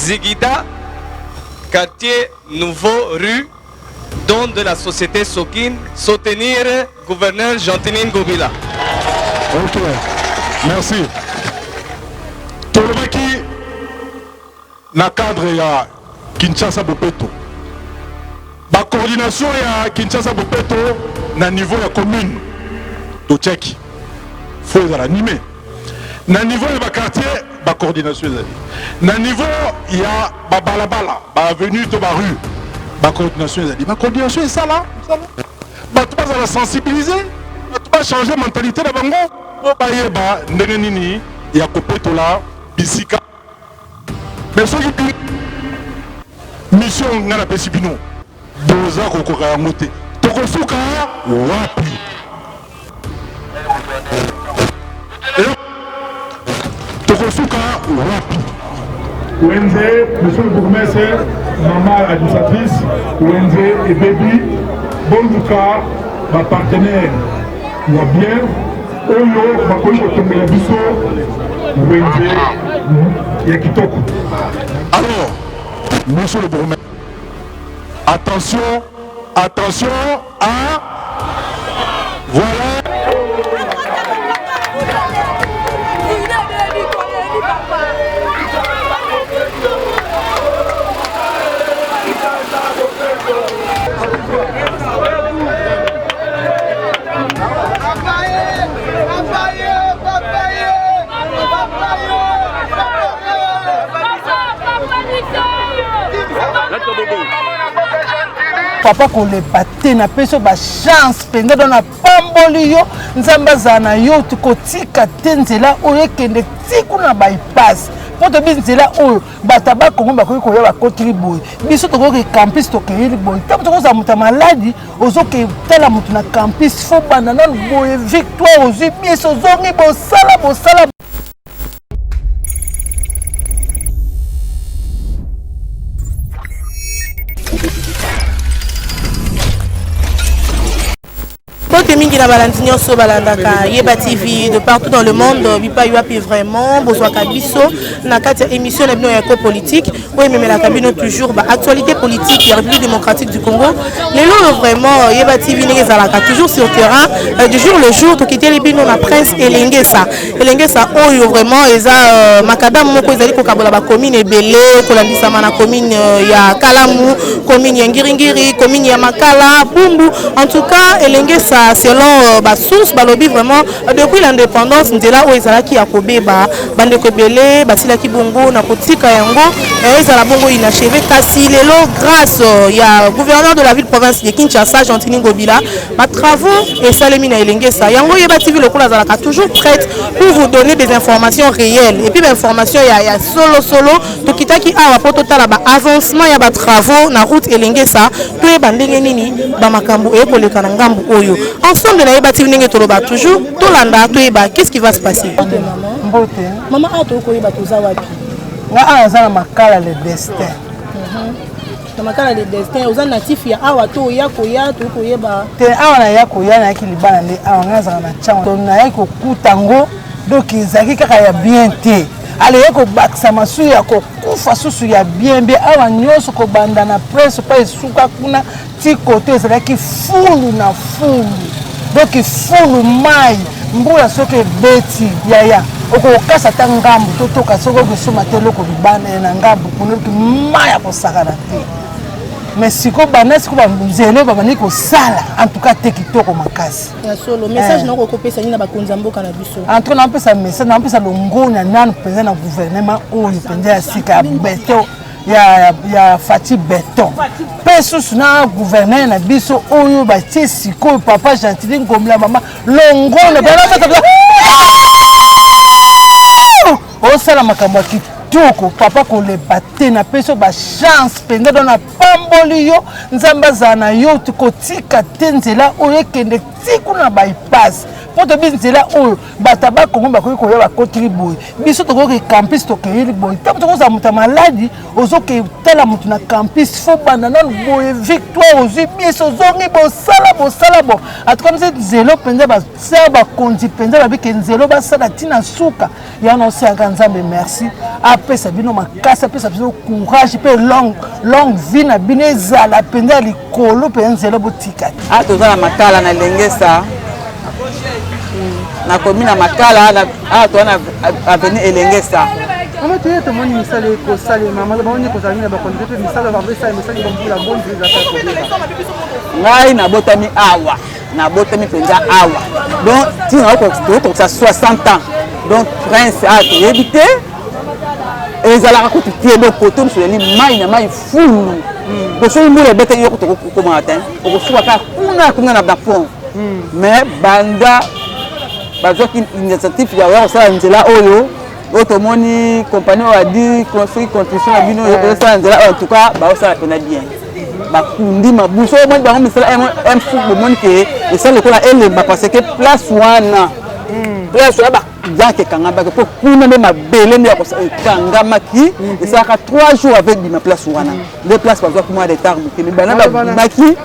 Zigida, quartier Nouveau Rue, don de la société Sokin, soutenir gouverneur Jean-Tinin Ngobila. Ok, merci. Tolomaki, na cadre ya Kinshasa Bopeto. La coordination ya Kinshasa Bopeto na niveau ya commune de Tchèque. Faut les animer. Na niveau ya quartier, la coordination na niveau ya ba balabala, ba avenue to ba rue, la coordination la coordination est ça là. Ba tu vas la sensibiliser, ba tu vas changer mentalité de bango. Pour ba yeba ndenge nini ya Bopeto là bisika. Mais ce qui mission ngana pesibino. Boza kokoka yango te tokosuka wapi tokosuka wapi Wenze, monsieur le bourgmestre, maman administratrice Wenze et baby bonduka ma partenaire wa bien oyo bakoyi kotomela biso Wenze ya kitoko. Alors monsieur le bourgmestre, attention, attention à... Voilà. Papa qu'on les battait na peso ba chance penga dans na pamboli yo nzamba zana yo tukotika tenzela oye kende tiku na bypass poto binzela oyo bataba kongo bakoki koya ba contribuer biso to ko campus to kiri boy tapo to za muta maladi ozoke tala mutu na campus fo bana na boye victoire ozi biso zongi bo sala Mingi na balandinyo so balandaka Yeba TV de partout dans le monde bipa yuapi vraiment bozwa kabiso na kati émission na bino ya politique oui mais la cabine toujours ba actualité politique ya République démocratique du Congo lelo vraiment Yeba TV nezalaka toujours sur terrain du jour le jour to kiteli bino na prince Elengesa oyo vraiment eza makadam moko ezali ko kabola ba commune ebele ko landisa mana commune ya Kalamu commune ya Ngiringiri commune ya Makala Bumbu en tout cas Elengesa selon ba source balobi vraiment depuis l'indépendance ndela o ezalaki ya kobeba bande ko belé basilaki bongo na kotika yango ezala bongo inachevé kasi lelo grâce ya gouverneur de la ville province de Kinshasa Jean-Tinin Ngobila ba travaux et salemi na Elengesa yango Yeba TV lokola zalaka toujours prête pour vous donner des informations réelles et puis ba information ya solo to kitaki awa poto tala ba avancement ya ba travaux na route Elengesa to yeba ndenge nini ba makambo e koleka na ngambu oyo ensemble na Yeba TV ndenge toloba toujours tolanda to yeba qu'est-ce qui va se passer maman ato ko yeba toza wapi nga azana makala le destin na makala le destin oza natif ya awa to ya koya to ko yeba te awa na ya koya na kilibana le awa nga azana na chango to na ya ko kutango donc izaki kaka ya bien te ale yako baksa masu ya ko kufa susu ya bien awa nyoso ko banda na presse pa esuka kuna ti côté ezalaki fulu na fulu donc fulu mai mbula soki beti yaya okokasa ta ngambu totoka soko kusoma te loko libana na ngambu kunoki maya kosakana te mais siko bana siko banzele babani kosala en tout cas te kitoko makasi ya solo message na kokopesa ni na bakonza mboka na biso en tout cas na pesa message na pesa longona nanu penza na gouvernement oyo penza ya sika beto ya Fati Beton pesus na gouverneur na biso oyo batie siko papa Jean-Tinin Ngobila mama longona bana osala makambo kitoko papa ko le batte na peso ba chance penga dans na pamboli yo nzamba zana yo tukotika tenzela oyo kende tiku na bypass po to bi nzela oyo bata ba Kongo ba ko ya ba kotri boy biso to ko campus to ke yeli boy tam to ko za muta maladi ozo ke tala mutu na campus fo banda non boy victoire ozi biso zongi bo sala bo atkom se nzelo penza ba sa ba konzi penza ba bi ke nzelo ba sala tina suka ya no se akanzambe merci apesa bino makasa apesa bino courage pe longue vie na bino ezala penza likolo pe nzelo botika toza na makala na lengesa na komina makala toza avenue elengesa Comment tu es tout le monde misale ko sale mama ba oni ko zalina ba konde pe misale ba vesa misale ba mbula bonzi za ta ko ngai na botami awa na botami penza awa donc tina ko ça 60 ans donc prince a évité ezalaka ko tie do koto sur les mai na mai fulu ko so mbula bete yo ko matin ko fuwa ka kuna na pont mais banda bazoki initiative ya wa sala nzela oyo otomoni compagnie a dit construire construction na bino yo sala nzela en tout cas ba sala pena bien bakundi mabuso mo ba misala un fou bomoni ke esala ko la elemba parce que place wana ba yanke kanga ba ko kuna me mabele nde ko kanga maki esaka 3 jours avec ma place wana les places pas ko moi de retard ke ni bana ba maki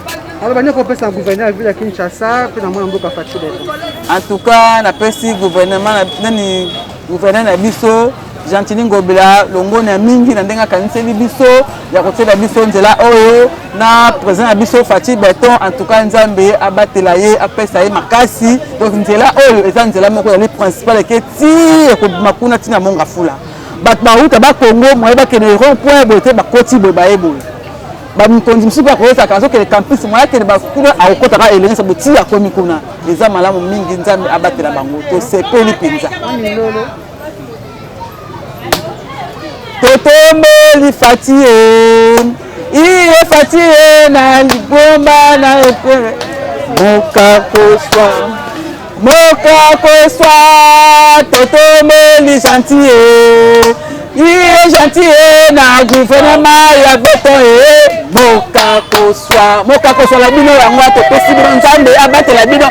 alors banya ko pesa gouvernement ville ya Kinshasa pe na mwana mboka fatule en tout cas na pesi gouvernement nani gouverneur na biso Gentili Ngobila longo na mingi na ndenga kaniseli biso ya kotela biso nzela oyo na président na biso Fati Beton en tout cas nzambe abatela ye apesa ye makasi donc nzela oyo eza nzela moko ya li principal ke ti ko makuna tina monga fula bat ba uta ba Congo mo ba kene rond point bote ba koti bo ba ebo ba mkonzi msuku ya koza kazo ke campus mo yake ba kuna akota ka elenge sa boti ya komi kuna eza malamu mingi nzambe abatela bango to sepeli pinza Totomeli fatie, iye fatie na libomba na ekere. Moka koswa, totomeli gentil, iye gentil na gouvernement ya beton moka koswa la bino yango atopesi bino nzambe abatela bino.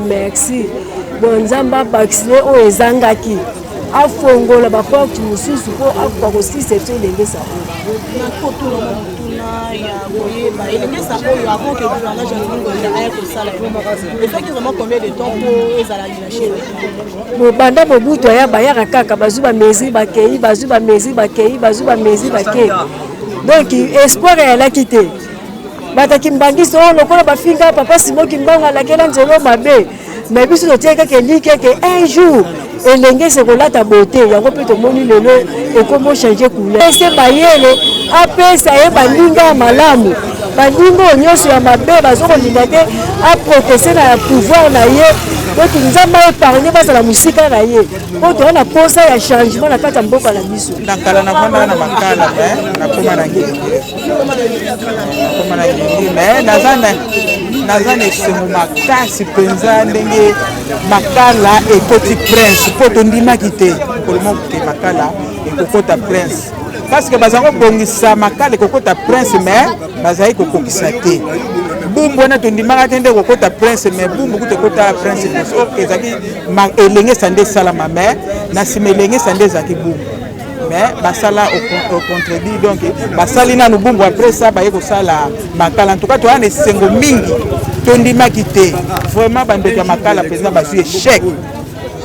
Merci. Bon, Nzamba vacciné au Ezangaki. A Fongo, la bafok, tu me suis pour avoir aussi cette lengesa. Combien de temps pour Ezalagilaché? Bon, Banda Bobuto, Bayara Kaka, Bazuba Mezi, Bakei, Bazuba Mezi, Bakei. Donc, espoir est là quitté. Bata kimbangiso lokola bafinga papa simo kimbanga lakela nzelo mabe mais biso totieka ke like ke un jour elenge se kolata beauté yango pe to moni lelo e komo changer couleur ese bayele apesa ye balinga malamu balingo nyoso ya mabe bazoko ndinate a protéger na pouvoir na ye donc nzamba épargner basa la musique na ye po to na posa ya changement na kata mboka la biso nakala na vanda na makala na koma na ngeli mais nazana esengo makasi penza ndenge makala ekoti prince po tondimaki te kolimo ke makala ekokota prince parce que bazango bongisa makala ekokota prince mais bazali kokokisa te bumbu wana tondimaka te nde kokota prince mais bumbu kutekota prince ok ezalaki elengesa nde esalama mais na nsima elengesa nde ezalaki bumbu mais basala au contredit donc basali nanu bumbu après ça baye kosala makala en tout cas toyana esengo mingi tondimaki te vraiment bandeko ya makala mpenza bazwi échec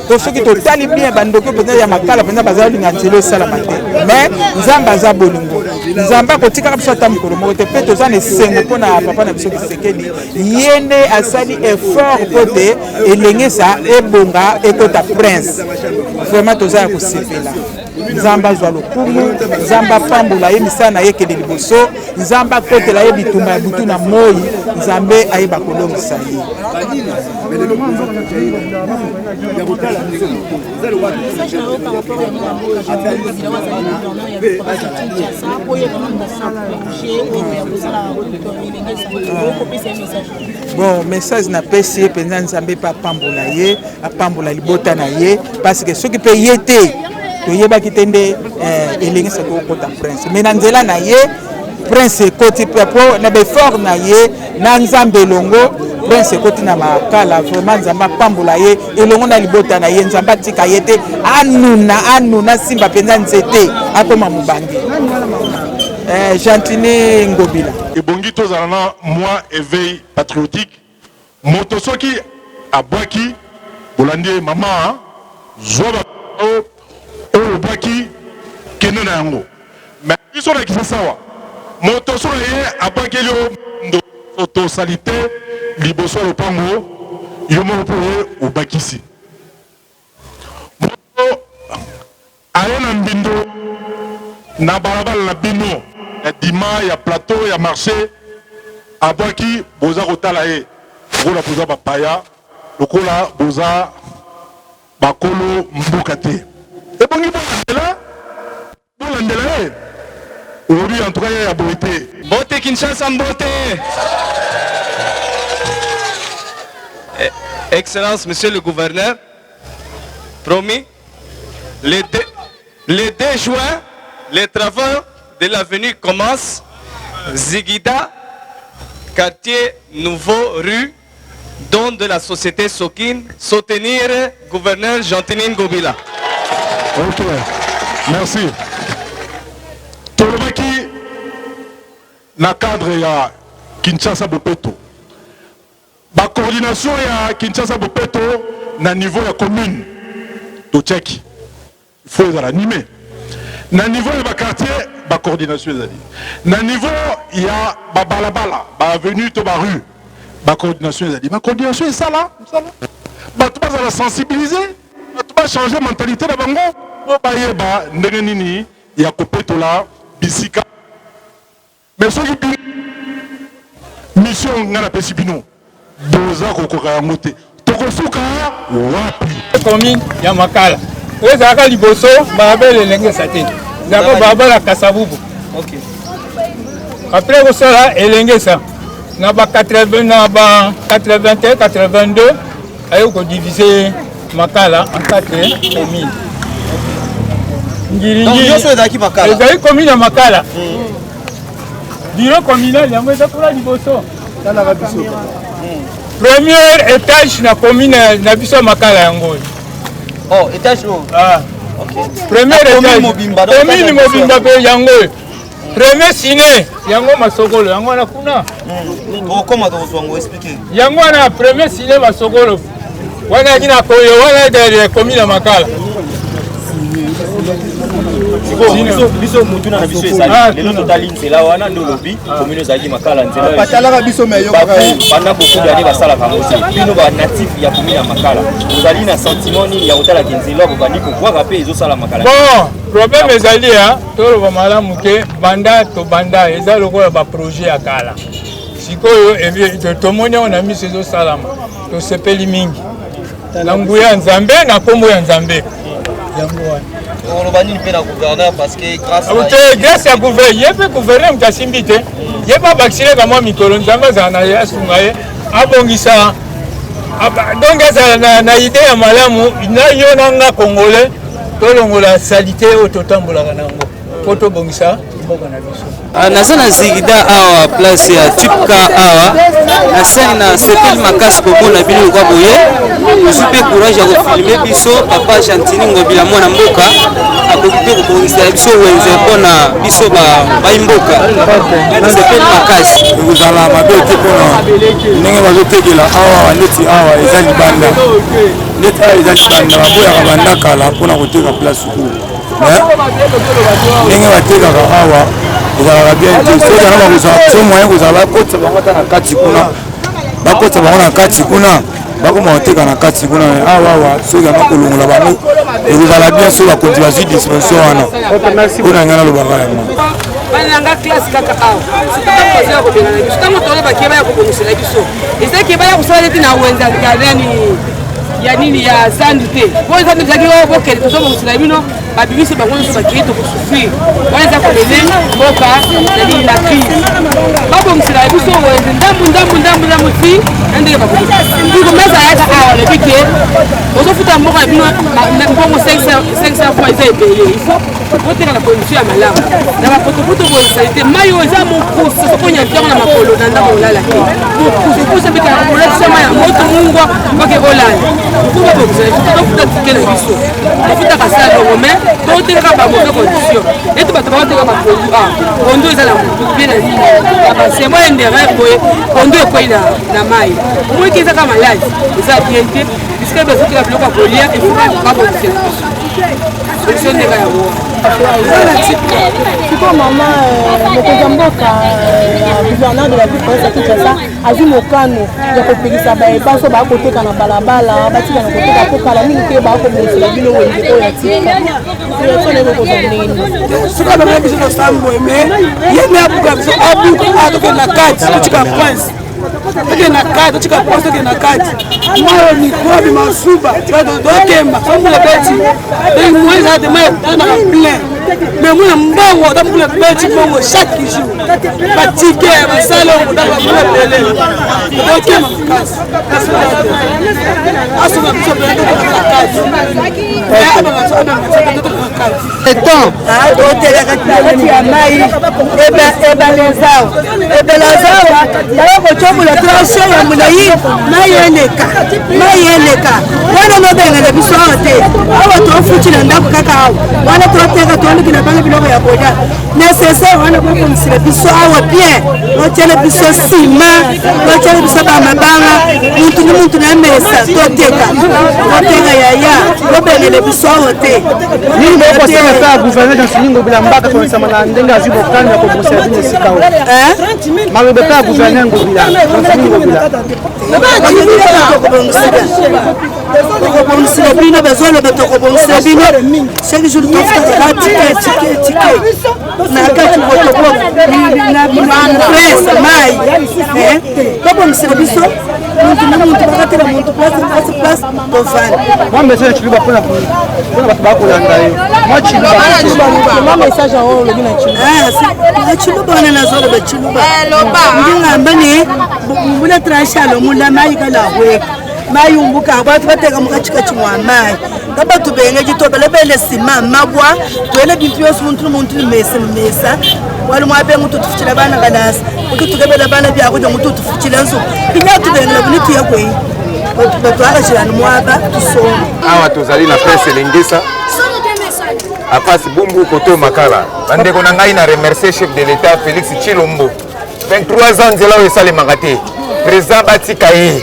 to soki totali bien bandeko mpenza ya makala mpenza bazalinga nzela esalama te mais nzambe aza bolingo nzambe akotikaka biso ata mokolo moko te mpe toza na esengo mpona papa na biso Tshisekedi ye nde asali effort mpo te elengesa ebonga ekota prince vraiment toza ya kosepela nzamba azwa lokumu nzamba apambola ye misala na ye ekende liboso nzamba akotela ye bitumba ya butu na moi nzambe ayeba kolongisa ye bon message napesi ye mpenza nzambe mpe apambola ye apambola libota na ye parce que soki mpe ye te toyebaki te nde elengisa kokota prince mais na nzela na ye prince ekoti po na befort na ye na nzambe elongo prince ekoti na makala vraiment nzambe apambola ye elongo na libota na ye nzambe atika ye te anuna simba mpenza nzete akoma mobange Gentini Ngobila ebongi tozala na moi éveil patriotique moto soki abwaki bolandi mama zwa oyo obwaki kende na yango mais biso na kisa sawa moto soki ye abwakeli yo photosalité liboso ya lopango yo moko mpo ye obakisi moto aye na mbindo na balabala na bino ya dima ya plateau ya marché abwaki boza kotala ye lokola boza bapaya lokola boza bakolo mbuka te ebongi bolandela ye olobi en tout cas ye ya boye te Mbote Kinshasa Mbote. Excellence, Monsieur le Gouverneur, promis, le 2 juin, les travaux de l'avenue commencent. Zigida, quartier Nouveau Rue, don de la société Sokin, soutenir gouverneur Gentini Ngobila. Ok, merci. Tolobaki na cadre ya Kinshasa Bopeto. La coordination ya Kinshasa Bopeto na niveau ya commune de Tchèque. Il faut les animer. Na niveau ya quartier, la coordination ezali. Na niveau ya balabala, ba avenue to ba rue, la coordination ezali. La coordination est ça là, ba tu vas la sensibiliser, ba tu vas changer mentalité na bango. Bo ba yeba ndenge nini ya Kopeto la bisika. Mais soki mission ngana pesi bino. Boza kokoka yango te tokosuka wapi commune ya Makala ezaka liboso babele elengesa te zaka babala kasabubu OK après kosala elengesa na ba 80 na ba 81 82 ayo ko diviser Makala en 4 communes ngiringi ezaki commune ya Makala bureau communal yango ezakula liboso tala biso premier étage na commune na biso Makala yango. Oh, étage haut. Ah. OK. Premier étage. Commune Mobimba pe yango. Premier ciné yango Masokolo yango na kuna. Comment on expliquer? Yango na premier ciné Masokolo. Wana kina koyo wana de commune Makala. biso mutu na biso ezali lelo totali nzela wana ndo lobi commune ezali Makala nzela batalaka biso meyo pendant beaucoup d'années basalaka mosi bino ba natif ya commune ya Makala ezali na sentiment nini ya kotala nzela bobandi kokwaka pe ezosala Makala. Bon problème ezali ya toloba malamu ke banda to banda ezali lokola ba projet ya kala sikoyo tomoni ona miso ezosalama tosepeli mingi na nguya ya Nzambe na kombo ya Nzambe yango wana olobani mpe na gouverneur parce que grâce à gouverneur yepe gouverneur mtasimbi te yeba bakisile kama mikolo Nzambe azala na yasunga ye abongisa donc azala na idée ya malamu na yo nanga congolais tolongola salite oyo totambolaka nango po tobongisa mboka na biso. Naza na Zigida awa place ya Tipka awa nasani na sepeli makasi komona bino kwa boye osupe courage ya kofilme biso papa Gentini Ngobila mwana mboka akokipe kobongisa biso wenze mpona biso baimboka sepeli makasi ekozala mabe te mpona ndenge bazotekela awa neti awa eza libanda neti awa eza libanda baboyaka banda kala mpona koteka place oyo ndenge batekaka awa ezalaka bien te soki ana bakozala so moyen kozala bakotisa bango ata na kati kuna bakotisa bango na kati kuna bakoma koteka na kati kuna awawa soki ana kolongola bango ekozala bien so bakonzi bazwi dispension wana mpona ngai nalobaka yango bananga classe kaka awa sokakozela kobenga na biso ntango tolo bakeba ya kobongisela biso ezaki baya kosala neti na wenza nani ya nini ya zandu te oyo zandu ezalaki oyo bokende tozobongisela bino babimisi bango nyonso bakei tokosufrir wana eza kolele mboka nalini na crise babongisela biso ndambu ti na ndenge bakomesa ayaka awa lobi ke ozofuta mboka ya bino mbongo 500 fois eza ebele ifo oteka na condition ya malamu na bapotopoto bozisali te mai oyo eza mokusa sokonya ntango na makolo na ndambo olala te mokusa mbeka kolakisa mai ya moto mungwa oke olala fuba bokisala tofuta tike na biso tofutaka salongo me totekaka bamoke condition ete bato bakoteka baproduit kondo eza na bien na nini basemo endere boye kondo ekwei na mai omoki ezaka maladi eza bien te bisika bazokela biloko ya kolia efuka babokisela biso solution ndeka yango sikoyo mama mokonzi ya mboka gouverneur de la ville province ya Kinshasa azwi mokano ya kopekisa bayebaso bakoteka na balabala batika na koteka po kala mingi te bakomonisela bino wenze oyo ya tika soki abamela biso tosamboye me ye me abuka biso abuka atokende na kati totika prince tokende na kati totika prince tokende na kati mayo mikrobi masuba tokemba sombula beti toimoezala te mayo tonaka plein mais muna mbongo tamukula beti mbongo chaque jour batike basalongo takabula pele tokemba makasi asuka biso pele tokaka kati kati ya mai ebalezawa yakocomola transition ya molai mai eleka wana nobengana biso awa te awa tofuti na ndako kaka awa wana toteka toliki na bango biloko ya kolia nécessaire wana bokomisila biso awa bien otyele biso nsima otyele biso bamabanga muntu ni muntu na mesa toteka yaya obengele biso awa te nini bokosala ta gouverneur dans siningo bilambaka tonisama na ndenge azwi bokani ya kobosela bino esika oyo malobe ta gouverneur ngobila dans siningo bila tokobongisela bino bazoloba tokobongisela bino chaque jour tofutaka tike na kati presse mai tobongisela biso muntu na muntu bakatela muntu place tovanda mwa message chiluba mpona bato bakolanda ye mwa chiluba message yango olobi na chiluba chiluba wana nazoloba chiluba ndingambani mbula transhalo munda mai kalahweka mai umbuka batu bateka mukachikachi mwa mai ngabatu benge jitobele bele sima mabwa twele bintu yose muntu mesa wali mwabe ngutu tufuchila bana kalasa ututukebela bana byakuja ngutu tufuchila nso kinyatu bengela bunitu yakwe batu akachilana mwaba tusoma awa tozali na presse elengisa apasi bumbu koto makala bandeko na ngai na remercier chef de l'état Félix Tshilombo 23 ans nzela oyo esalemaka te président batika ye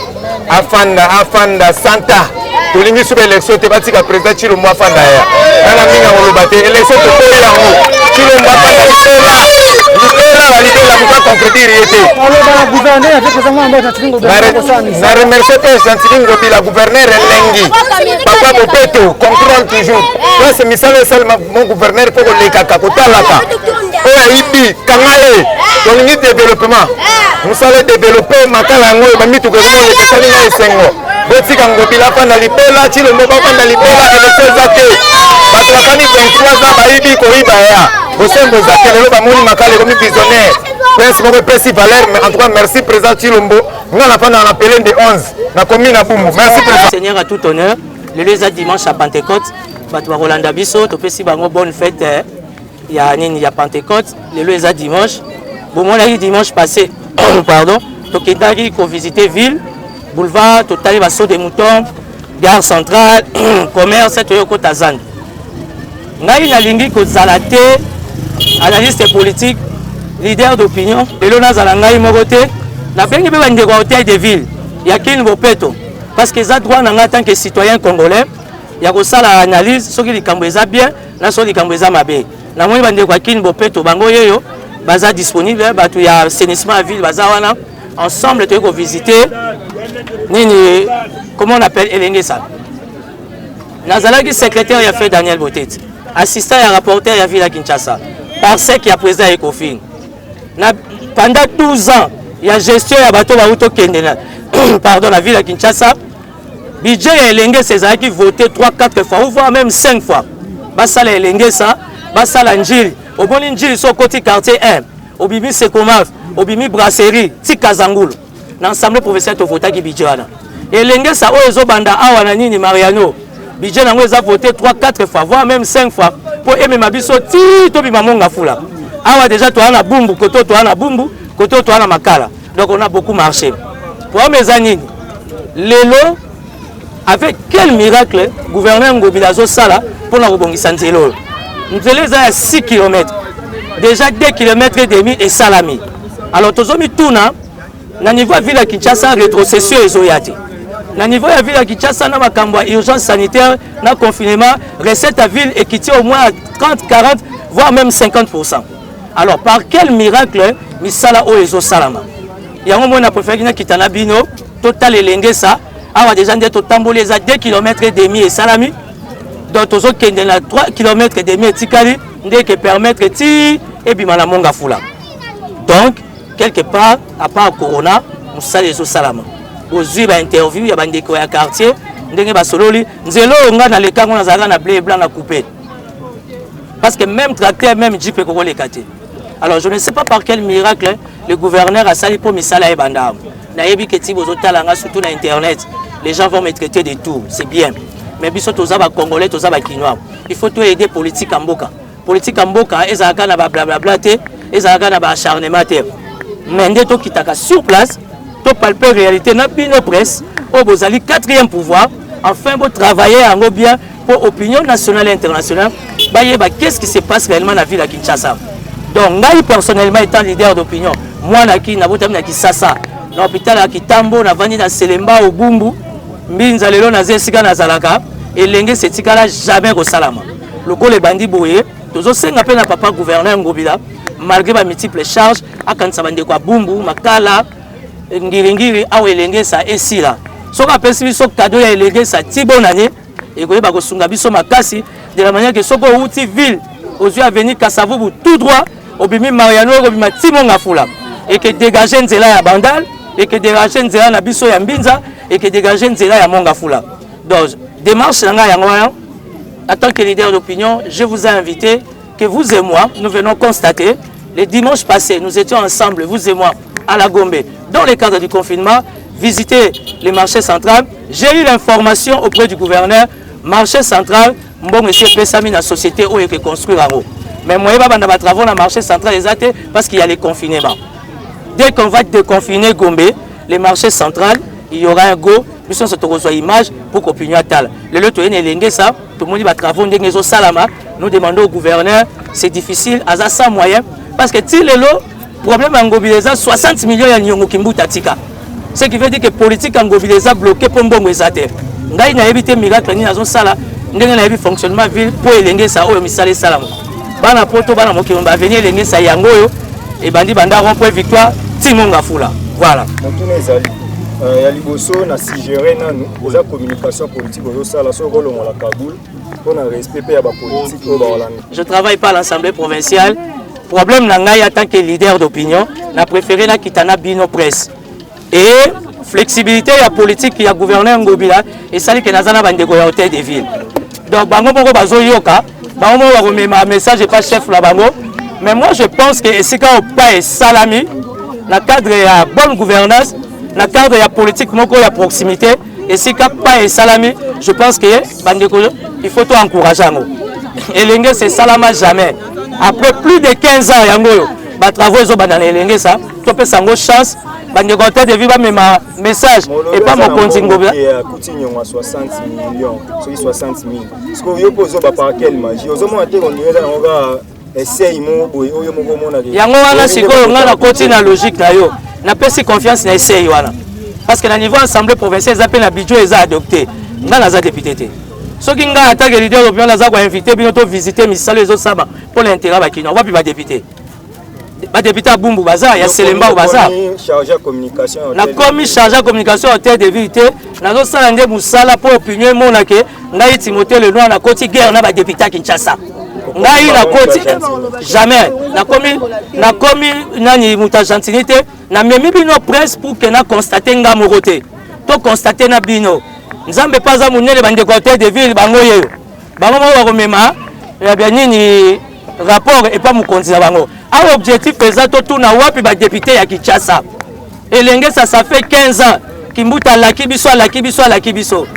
afanda santa tolingi suba élection te batika président Tshilombo afanda ya nana minga koloba te élection tokoye yango Tshilombo afanda libela balibela muka concrétire ye te na remercier mpe Chantiling Ngobila gouverneur elengi papa Bopeto contrôle toujours place misala esalema mon gouverneur mpo kolekaka kotalaka oyo ayibi kanga ye tolingi développement mosala développe makala yango oyo bamituka ekomoleka esalinga esengo botika Ngobila afanda libela Tshilombo bafanda libela élection eza te bato bakani 23 ans bayibi koyiba ya bosembo eza te lelo bamoni makala ekomi visionnaire prince moko epesi valeur mais en tout cas merci président Tshilombo nga nafanda na pelin de 11 na commune na Bumbu merci président Seigneur à tout honneur lelo eza dimanche à Pentecôte bato bakolanda biso topesi bango bonne fête ya nini ya Pentecôte lelo eza dimanche bomonaki dimanche passé pardon tokendaki kovisiter ville boulevard totali basaut de mouton gare centrale commerce toyokota zande ngai nalingi kozala te analyste politique leader d'opinion lelo nazala ngai moko te nabengi mpe bandeko ya hôtel de ville ya Kini Bopeto parce que eza droit na ngai en tant que citoyen congolais ya kosala analyse soki likambo eza bien na soki likambo eza mabe namoni bandeko ya Kini Bopeto bango yeyo baza disponible bato ya assainissement ya ville baza wana ensemble toyei kovisiter nini comment on appelle elenge ça nazalaki secrétaire ya fait Daniel Botet assistant ya rapporteur ya ville ya Kinshasa par sec ya président ya Ecofin pendant 12 ans ya gestion ya bato bauto kende na pardon la ville ya Kinshasa budget ya elenge ça qui voté 3-4 fois ou voire même 5 fois basala elenge ça basala njili oboni njili so côté quartier 1 obimi Sekomaf obimi brasserie ti Kazangulu na ensemble professionnel to vota ki budget wana elenge ça oyo banda awa na nini Mariano budget nango eza voté 3-4 fois voire même 5 fois pour aimer ma biso ti to bima monga fula awa déjà to ana bumbu koto to ana bumbu koto to ana makala donc on a beaucoup marché pour mes années lelo avec quel miracle gouverneur Ngobila zo sala pour la rebongisa nzelo nzelo za 6 km déjà 2 km et demi et salami alors tozomi tuna na niveau ya ville ya Kinshasa rétrocession ezoyati na niveau ya ville ya Kinshasa na makambo ya urgence sanitaire na confinement recette à ville équité au moins 30 40 voire même 50%. Alors par quel miracle misala o ezo salama yango mona préféré na kitana bino total elenge ça awa déjà nde totamboli eza 2 km et demi et salami donc tozo kende na 3 km et demi etikali nde ke permettre ti ebima na monga fula donc quelque part à part corona musala ezo salama ozwi ba interview ya bandeko ya quartier ndenge basololi nzelo nga na lekango na zala na blé et blanc na coupé parce que même tracteur même jeep ko le kate. Alors je ne sais pas par quel miracle le gouverneur a sali pour misala e bandam na yebi ke ti bozo talanga surtout na internet les gens vont me traiter de tout c'est bien mais biso toza ba congolais toza ba kinois il faut tout aider politique en mboka ezaka na ba blablabla te ezaka na ba acharnement te mais nde to kitaka sur place to palper réalité na bino presse au bozali 4e pouvoir enfin pour travailler en bien pour opinion nationale et internationale bah qu'est-ce qui se passe réellement dans la ville à Kinshasa. Donc moi personnellement étant leader d'opinion moi naki na botam na Kinshasa na hôpital à Kitambo na vandi na Selemba au Bumbu mbinza lelo na zesika na zalaka elenge setikala jamais ko salama loko le bandi boye tozo senga pe na papa gouverneur Ngobila malgré ba multiples charges akanisa bande kwa Bumbu makala ngiringiri awo elenge sa esila soka pesi biso cadeau ya elenge sa tibonane et ko ba ko sunga biso makasi de la manière que soko outi ville aux yeux à venir Kasavubu tout droit obimi Mariano obima timonga fula et que dégager nzela ya bandal et que dégager nzela na biso ya mbinza et que dégager nzela ya monga fula. Donc démarche nga yango en tant que leader d'opinion je vous ai invité que vous et moi nous venons constater les dimanches passés nous étions ensemble vous et moi à la Gombe dans le cadre du confinement visiter les marchés centrales. J'ai eu l'information auprès du gouverneur marché central bon monsieur Pesami la société où est construire en haut. Mais moi je vais travaux dans le marché central exact parce qu'il y a les confinements. Dès qu'on va déconfiner Gombe, les marchés centrales, il y aura un go, nous sommes sur image pour qu'opinion tal. Le lot est ça, tout le monde va travailler dans salama. Nous demandons au gouverneur, c'est difficile, à ça sans moyen parce que si le lot problème en mobilisation 60 millions de nyongo kimbu tatika. Ce qui veut dire que politique en mobilisation bloqué pour mbongo ezate. Ngai na éviter miracle ni nazo sala ndenge na yebi fonctionnement ville pour elenge sa oyo misale salama. Bana poto bana mokilo ba venir elenge sa yango yo et bandi banda rond-point victoire timonga fula. Voilà. Motuna ezali ya liboso na sigérer nanu oza communication politique ozo sala so rôle mo la Kaboul pour na respect ya ba politique o ba Hollande. Je travaille pas à l'Assemblée provinciale. Problème na ngai en tant que leader d'opinion, na préféré na kitana bino presse. Et flexibilité ya politique ya gouverneur Ngobila et ça que nazana bandeko ya hôtel de ville. Donc bango moko bazo yoka, bango moko remema message pas chef la bango, mais moi je pense que c'est quand pas et salami na cadre ya bonne gouvernance, na cadre ya politique moko ya proximité et c'est quand pas et salami, je pense que bandeko il faut tout encourager ngo. Et l'engé c'est salama jamais. Après plus de 15 ans yango ba travaux zo banana elenge ça, to pe sango chance bande côté de vivre même message et pas mon compte Ngobila. Coutinho à 60 millions, sur 60 000. Ce que yo pozo ba par quelle magie. Ozo mo ate on dirait on va essayer mo boy oyo mo mona. Yango wana siko nga na continue na logique na yo. Na pesi confiance na essayer wana. Parce que na niveau assemblée provinciale ça peut na budget eza adopté. Nga na za député té. Ce qui nga attaque leader opinion na za ko inviter bino to visiter misalo ezo saba pour l'intérêt ba kino. On va puis ba député. Ba député à Bumbu Baza, il y a Selemba au Baza. Chargé de communication. La commis chargé de communication hôtel de vérité. Nous avons salangé Moussala pour opinion monake. Ngai Timothée le noir na côté guerre na ba député à Kinshasa. Ngai na côté jamais. Na commis nani muta gentilité na memi bino presse pour que na constater nga moroté. To constater na bino. nzambe paza munene bandeko hôtel de ville bango yeyo bango moko bakomema ya bien nini rapport et pas mokonzi na bango awa objectif eza totuna wapi badepute ya Kinshasa elenge ça fait 15 ans Kimbuta alaki biso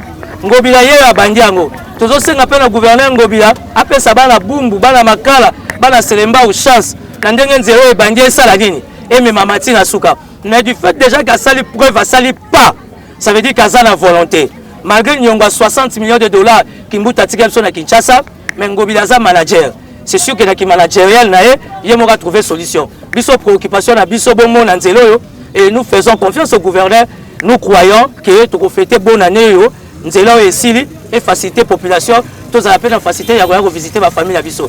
Ngobila yeyo abandi yango tozosenga mpe na gouverneur Ngobila apesa bana bumbu bana makala bana selemba ou chance na ndenge nzela oyo ebandi esala nini emema mati na suka mais du fait déjà qu'asali preuve asali pas ça veut dire qu'aza na volonté malgré nyongo 60 millions de dollars Kimbuta atika biso na Kinshasa mais Ngobila aza manager c'est sûr que na ki managerial na ye moko trouver solution biso préoccupation na biso bongo na nzela oyo et nous faisons confiance au gouverneur nous croyons que tu fêter bonne année nzela oyo esili et faciliter population tous à la peine faciliter ya ko visiter ma famille na biso